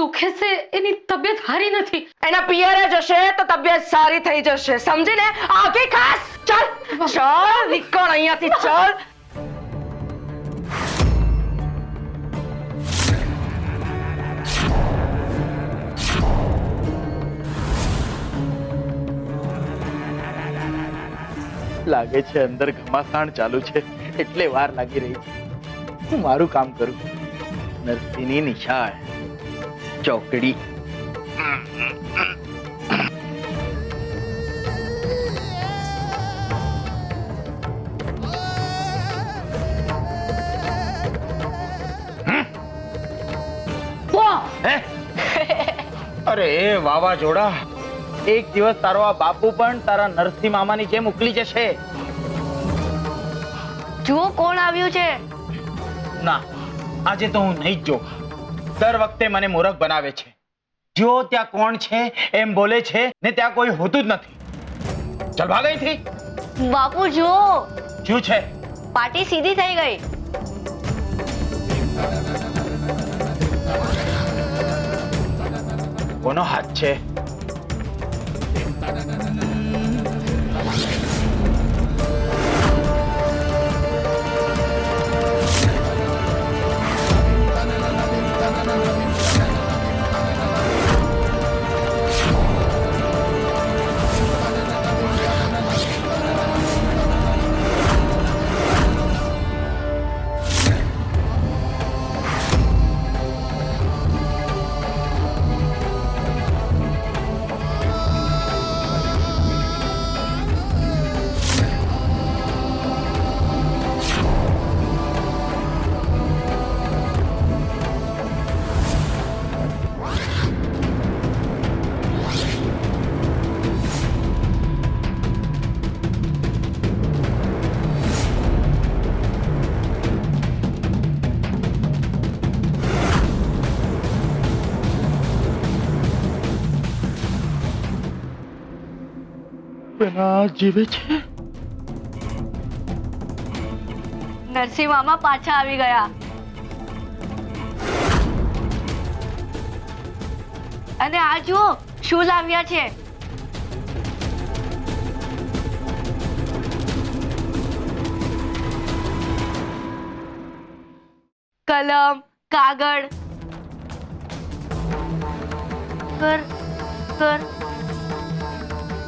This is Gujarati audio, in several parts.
દુખે છે એની તબિયત હારી નથી. એના પિયરે જશે તો તબિયત સારી થઈ જશે, સમજીને? આગે ખાસ. ચાલ ચાલ, નીકળ અહીંયાથી, ચાલ. લાગે છે અંદર ઘમાસાણ ચાલુ છે એટલે વાર લાગી રહી છે. હું મારું કામ કરું. નરસિંહની નિશાળ ચોકડી. અરે વાવાઝોડા, એક દિવસ તારો આ બાપુ પણ તારા નરસિંહ મામાની જેમ ઉકલી જશે. જુઓ કોણ આવ્યું છે. ના, આજે તો હું નહીં જ જોઉં. દર વખતે મને મૂર્ખ બનાવે છે. જો ત્યાં કોણ છે એમ બોલે છે ને ત્યાં કોઈ હોતું જ નથી. ચાલ ભાગ અહીંથી. બાપુ જો, શું છે? પાટી સીધી થઈ ગઈ. કોનો હાથ છે? જીવે છે. નરસિંહ મામા પાછા આવી ગયા. અને આ જુઓ શું લાવ્યા છે. કલમ, કાગળ.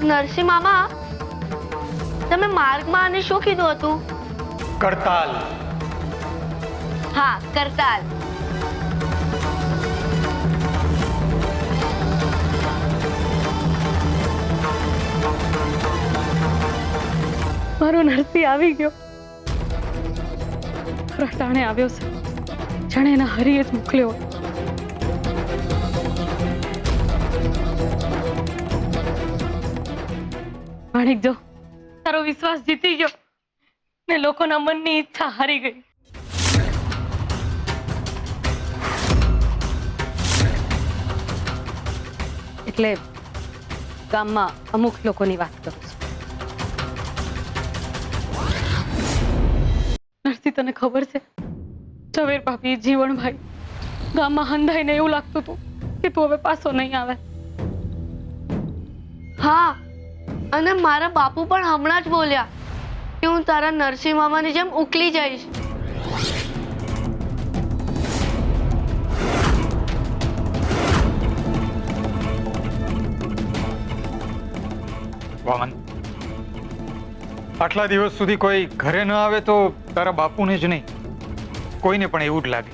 નરસિંહ મામા, તમે માર્ગમાં આને શું કીધું હતું? કરતાલ. હા, કરતાલ. મારો નરસિંહ આવી ગયો. રટાણે આવ્યો છે, જાણે એના હરીએ જ મોકલ્યો. માણિક જો, તારો વિશ્વાસ જીતી ગયો ને લોકોના મનની ઈચ્છા હારી ગઈ. એટલે ગામમાં અમુક લોકોની વાત કરું છું. નરસિંહ, તને ખબર છે, ઝવેર ભાભી, જીવણભાઈ ગામમાં હંધાઈને એવું લાગતું હતું કે તું હવે પાછો નહીં આવે. હા, અને મારા બાપુ પણ હમણાં જ બોલ્યા કે હું તારા નરસિંહ મામાની જેમ ઉકલી જઈશ. વામન, આટલા દિવસ સુધી કોઈ ઘરે ન આવે તો તારા બાપુને જ નહીં, કોઈને પણ એવું જ લાગે.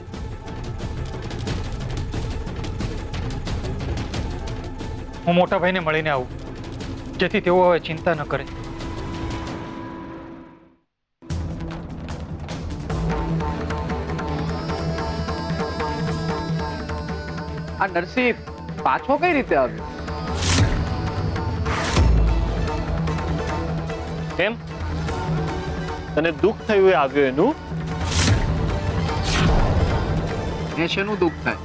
હું મોટા ભાઈને મળીને આવું, જેથી તેઓ હવે ચિંતા ન કરે. આ નરસિંહ પાછો કઈ રીતે આવ્યો? કેમ, તને દુઃખ થયું એ આવ્યો એનું? એ શેનું દુઃખ થાય?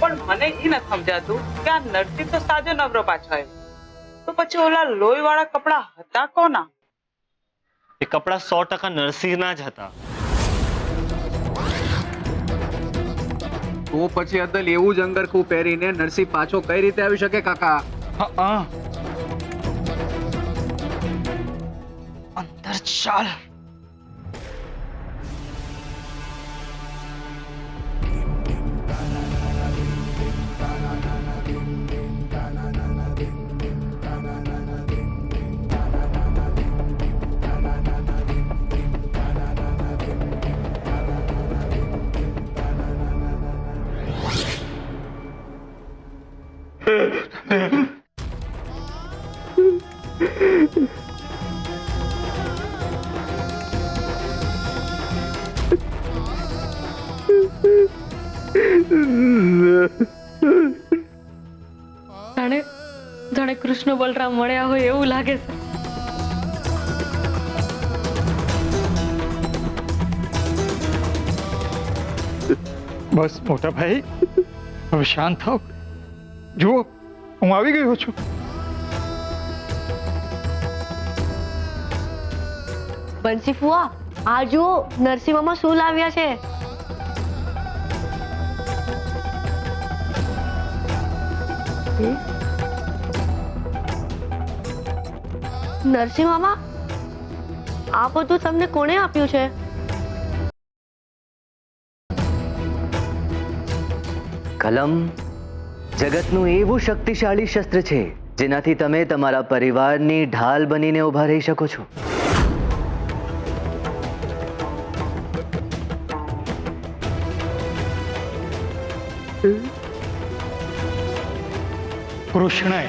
પણ મને એ ન સમજાતું કે આ નરસિંહ તો સાજો નવરો પાછો આવ્યો, તો પછી ઓલા લોહી વાળા કપડા હતા કોના? એ કપડા 100% નરસિંહના જ હતા. તો પછી અદલ એવું જ અંગરખું પહેરીને નરસિંહ પાછો કઈ રીતે આવી શકે કાકા? હા અંદર ચાલ. જાણે જાણે કૃષ્ણ બલરામ મળ્યા હોય એવું લાગે છે. બસ મોટા ભાઈ, હવે શાંત થાવ. જુઓ, હું આવી ગયો છું. બંસી ફુવા, આ જુઓ નરસિંહ મામા શું લાવ્યા છે. નરસિંહ મામા, આ બધું તમને કોણે આપ્યું છે? કલમ જગતનું એવું શક્તિશાળી શસ્ત્ર છે જેનાથી તમે તમારા પરિવારની ઢાલ બનીને ઊભા રહી શકો છો. કૃષ્ણએ